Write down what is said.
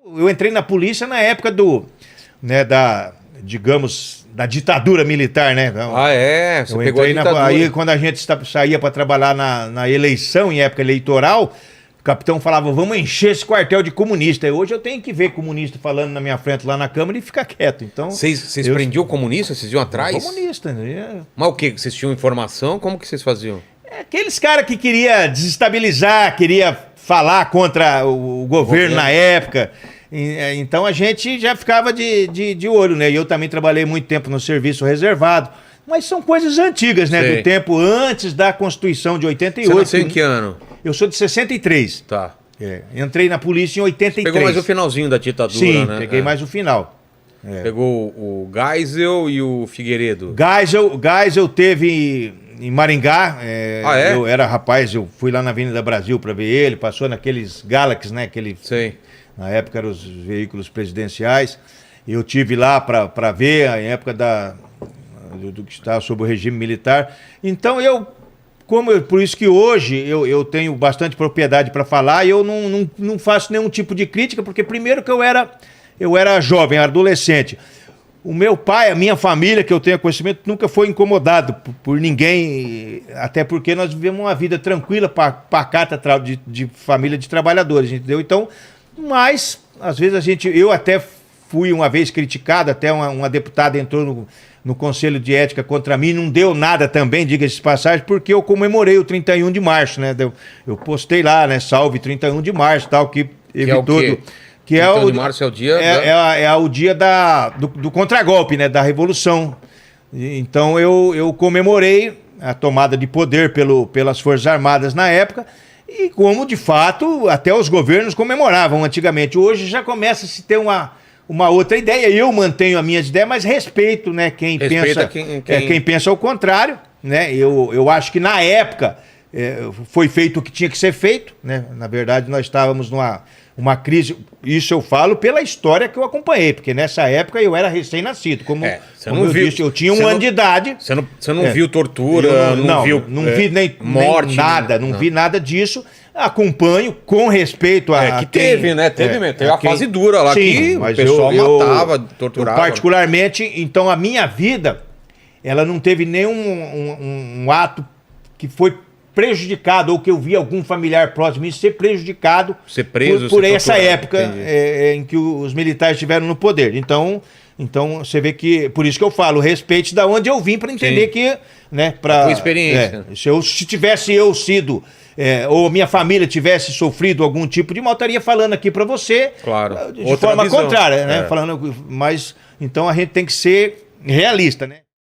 Eu entrei na polícia na época digamos, da ditadura militar, né? Ah, é? Você pegou a ditadura. Aí quando a gente saía para trabalhar na eleição, em época eleitoral, o capitão falava, vamos encher esse quartel de comunista. E hoje eu tenho que ver comunista falando na minha frente lá na Câmara e ficar quieto. Então, vocês prendiam comunista? Vocês iam atrás? Comunista, né? Mas o quê? Vocês tinham informação? Como que vocês faziam? Aqueles caras que queria desestabilizar, queria falar contra o governo na época. Então a gente já ficava de olho, né? E eu também trabalhei muito tempo no serviço reservado. Mas são coisas antigas, né? Sei. Do tempo antes da Constituição de 88. Você nasceu em que ano? Eu sou de 63. Tá. Entrei na polícia em 83. Pegou mais o finalzinho da ditadura, Sim, né? peguei mais o final. Pegou o Geisel e o Figueiredo. Geisel teve em Maringá. Eu era rapaz, eu fui lá na Avenida Brasil para ver ele, passou naqueles Galaxy, né? Sei. Na época eram os veículos presidenciais. Eu tive lá para ver, em época do que estava sob o regime militar. Então por isso que hoje eu tenho bastante propriedade para falar e eu não faço nenhum tipo de crítica, porque primeiro que eu era jovem, adolescente. O meu pai, a minha família, que eu tenho conhecimento, nunca foi incomodado por ninguém, até porque nós vivemos uma vida tranquila, pacata, de família de trabalhadores, entendeu? Então, mas, às vezes eu até fui uma vez criticado, até uma deputada entrou no Conselho de Ética contra mim, não deu nada também, diga-se de passagem, porque eu comemorei o 31 de março, né? Eu postei lá, né? Salve 31 de março, tal, que evitou... Que é o de março é o dia... o dia do contragolpe, né? Da Revolução. Então eu comemorei a tomada de poder pelas Forças Armadas na época, e como, de fato, até os governos comemoravam antigamente. Hoje já começa a se ter uma outra ideia. Eu mantenho as minhas ideias, mas respeito, né, quem pensa ao contrário. Né? Eu acho que na época foi feito o que tinha que ser feito. Né? Na verdade, nós estávamos numa crise. Isso eu falo pela história que eu acompanhei, porque nessa época eu era recém-nascido. Como eu disse, eu tinha um ano de idade. Você não viu tortura, não vi nem morte, nada, não vi nada disso. Acompanho com respeito a que teve, né? Teve a fase dura lá, sim, que mas o pessoal matava, torturava. Particularmente, então a minha vida, ela não teve nenhum ato que foi prejudicado, ou que eu vi algum familiar próximo ser prejudicado, ser preso, por essa época em que os militares estiveram no poder. Então você vê que, por isso que eu falo, respeite da onde eu vim, para entender que, né, a tua experiência. Se tivesse eu sido, ou minha família tivesse sofrido algum tipo de mal, estaria falando aqui para você, claro, de forma contrária, né? Falando, mas então a gente tem que ser realista, né?